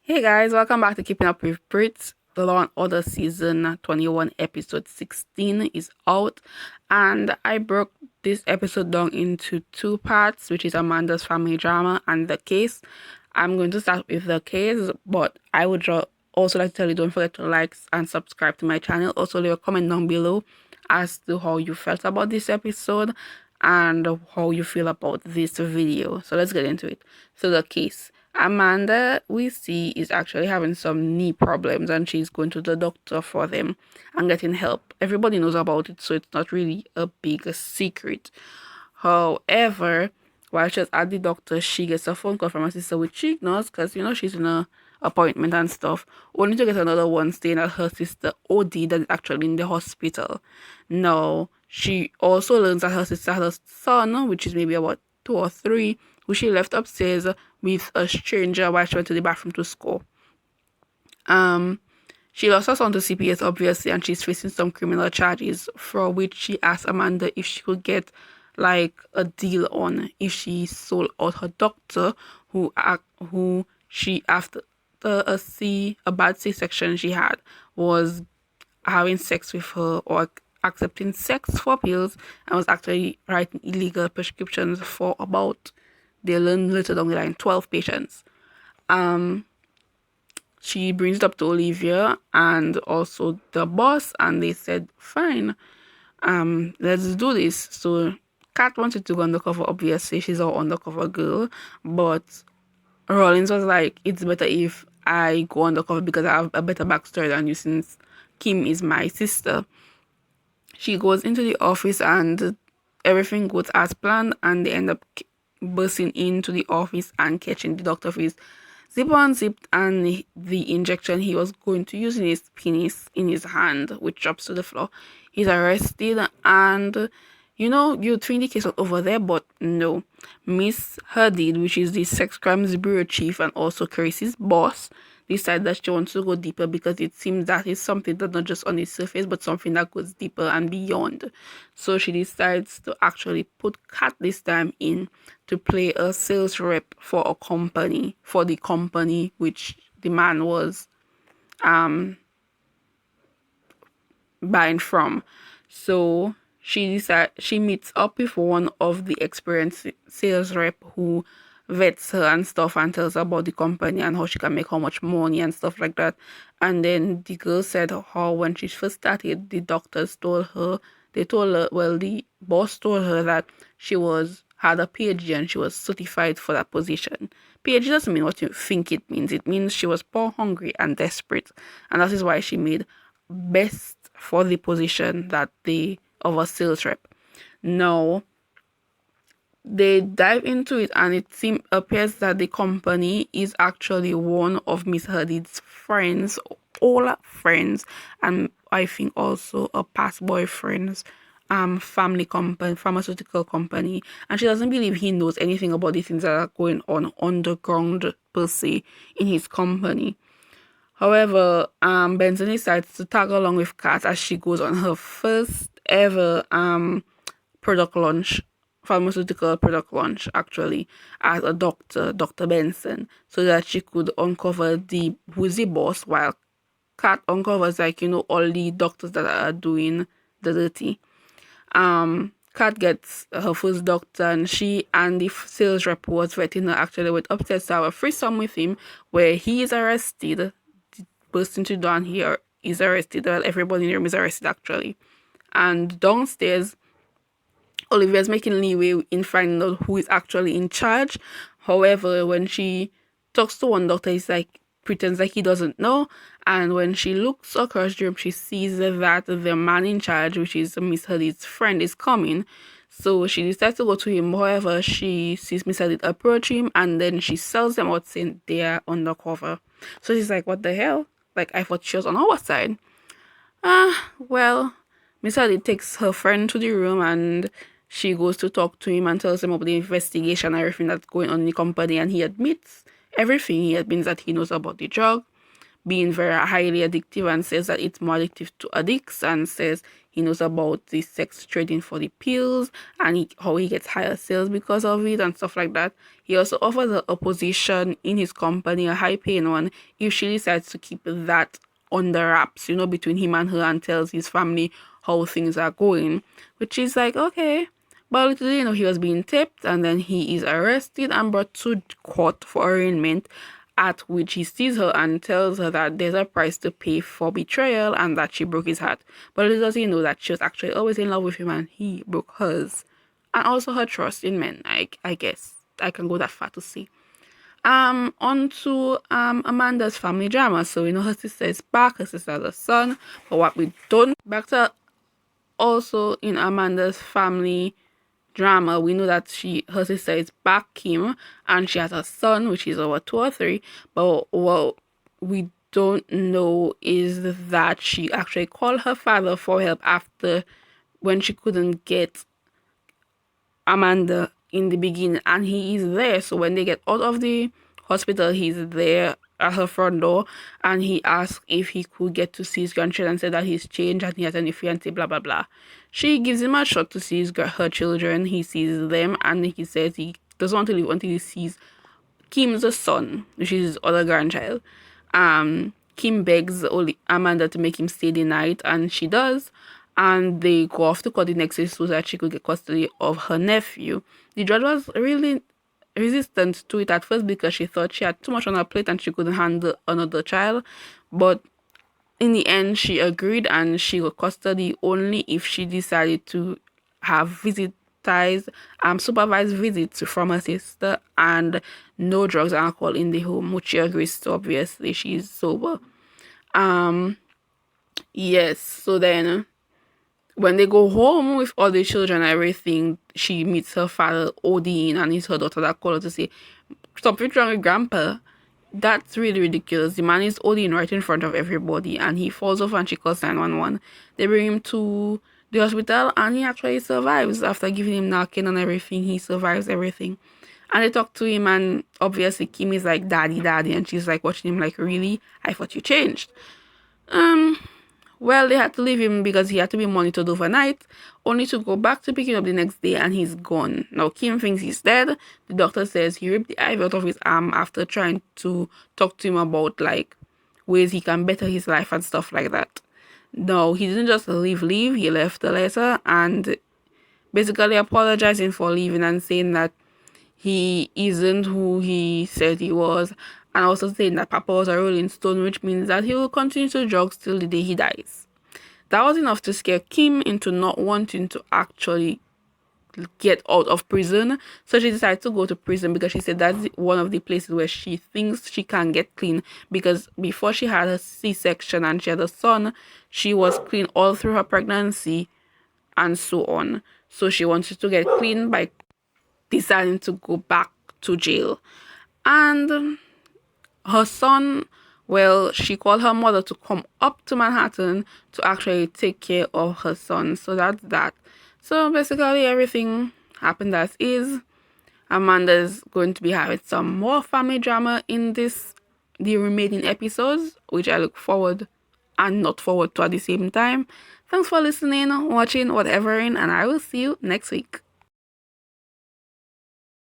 Hey guys, welcome back to Keeping Up with Brit. The Law and Order season 21 episode 16 is out, and I broke this episode down into two parts, which is Amanda's family drama and the case. I'm going to start with the case, but I would also like to tell you, don't forget to like and subscribe to my channel. Also leave a comment down below as to how you felt about this episode and how you feel about this video. So let's get into it. So the case. Amanda, we see, is actually having some knee problems and she's going to the doctor for them and getting help. Everybody knows about it, so it's not really a big secret. However, while she's at the doctor, she gets a phone call from her sister, which she ignores because, she's in a appointment and stuff, only to get another one saying that her sister OD that is actually in the hospital. Now, she also learns that her sister had a son, which is maybe about 2 or 3, who she left upstairs with a stranger while she went to the bathroom to school. She lost her son to CPS, obviously, and she's facing some criminal charges, for which she asked Amanda if she could get like a deal on if she sold out her doctor, who she, after a bad C-section she had, was having sex with her or accepting sex for pills, and was actually writing illegal prescriptions for about, they learned later down the line, 12 patients. She brings it up to Olivia and also the boss, and they said, fine, let's do this. So Kat wanted to go undercover, obviously, she's our undercover girl, but Rollins was like, it's better if I go undercover because I have a better backstory than you, since Kim is my sister. She goes into the office and everything goes as planned, and they end up bursting into the office and catching the doctor with zip unzipped and the injection he was going to use in his penis in his hand, which drops to the floor. He's arrested, and you'd think the case was over there, but no. Miss Hadid, which is the sex crimes bureau chief and also Chris's boss, decided that she wants to go deeper because it seems that is something that's not just on the surface but something that goes deeper and beyond. So she decides to actually put Kat this time in to play a sales rep for the company which the man was buying from. So she meets up with one of the experienced sales rep who vets her and stuff and tells her about the company and how she can make how much money and stuff like that. And then the girl said how when she first started, the doctors told her, the boss told her that she had a PhD and she was certified for that position. PhD doesn't mean what you think it means. It means she was poor, hungry, and desperate, and that is why she made best for the position of a sales rep. Now, they dive into it, and appears that the company is actually one of Miss Hadid's friends, all friends, and I think also a past boyfriend's family company, pharmaceutical company, and she doesn't believe he knows anything about the things that are going on underground per se in his company. However, Benson decides to tag along with Kat as she goes on her first ever product launch, pharmaceutical product launch, actually, as a doctor, Dr. Benson, so that she could uncover who's the boss, while Kat uncovers, all the doctors that are doing the dirty. Kat gets her first doctor, and she and the sales rep who was vetting her actually went upstairs to have a threesome with him, where he is arrested. The person to down here is arrested. Well, everybody in the room is arrested, actually. And downstairs, Olivia's making leeway in finding out who is actually in charge. However, when she talks to one doctor, he's like, pretends like he doesn't know. And when she looks across the room, she sees that the man in charge, which is Miss Hadid's friend, is coming. So she decides to go to him. However, she sees Miss Hadid approach him, and then she sells them out saying they are undercover. So she's like, what the hell? Like, I thought she was on our side. Well, Miss Hadid takes her friend to the room, and she goes to talk to him and tells him about the investigation and everything that's going on in the company, and he admits everything. He admits that he knows about the drug, being very highly addictive, and says that it's more addictive to addicts, and says he knows about the sex trading for the pills and how he gets higher sales because of it and stuff like that. He also offers a position in his company, a high paying one, if she decides to keep that under wraps, between him and her, and tells his family how things are going, which is like, okay. But little did he was being taped, and then he is arrested and brought to court for arraignment, at which he sees her and tells her that there's a price to pay for betrayal and that she broke his heart. But little does he know that she was actually always in love with him and he broke hers. And also her trust in men, I guess. I can go that far to say. On to Amanda's family drama. So her sister is back, her sister has a son. But what we don't back to also in Amanda's family drama, we know that her sister is back, Kim, and she has a son, which is over 2 or 3. But what we don't know is that she actually called her father for help after, when she couldn't get Amanda in the beginning, and he is there. So when they get out of the hospital, he's there at her front door, and he asked if he could get to see his grandchildren, and said that he's changed and he has a new fiance, blah blah blah. She gives him a shot to see her children. He sees them, and he says he doesn't want to leave until he sees Kim's son, which is his other grandchild. Kim begs Amanda to make him stay the night, and she does. And they go off to court the next day so that she could get custody of her nephew. The judge was really resistant to it at first because she thought she had too much on her plate and she couldn't handle another child. But in the end, she agreed, and she got custody only if she decided to have supervised visits from her sister, and no drugs and alcohol in the home, which she agrees to. Obviously, she's sober. Yes. So then, when they go home with all the children and everything, she meets her father ODing, and it's her daughter that called her to say, "Stop it wrong with Grandpa." That's really ridiculous. The man is ODing right in front of everybody, and he falls off, and she calls 911. They bring him to the hospital, and he actually survives. After giving him Narcan and everything, he survives everything. And they talk to him, and obviously Kim is like, "Daddy, daddy," and she's like watching him like, "Really? I thought you changed." Well, they had to leave him because he had to be monitored overnight, only to go back to pick him up the next day, and he's gone. Now, Kim thinks he's dead. The doctor says he ripped the ivy out of his arm after trying to talk to him about, like, ways he can better his life and stuff like that. No, he didn't just leave. He left a letter and basically apologizing for leaving and saying that he isn't who he said he was, and also saying that Papa was a rolling stone, which means that he will continue to drugs till the day he dies. That was enough to scare Kim into not wanting to actually get out of prison. So she decided to go to prison because she said that's one of the places where she thinks she can get clean, because before she had a C-section and she had a son, she was clean all through her pregnancy and so on. So she wanted to get clean by deciding to go back to jail. And her son, well, she called her mother to come up to Manhattan to actually take care of her son. So that's that. So basically everything happened as is. Amanda's going to be having some more family drama in the remaining episodes, which I look forward and not forward to at the same time. Thanks for listening, watching, whatever, and I will see you next week.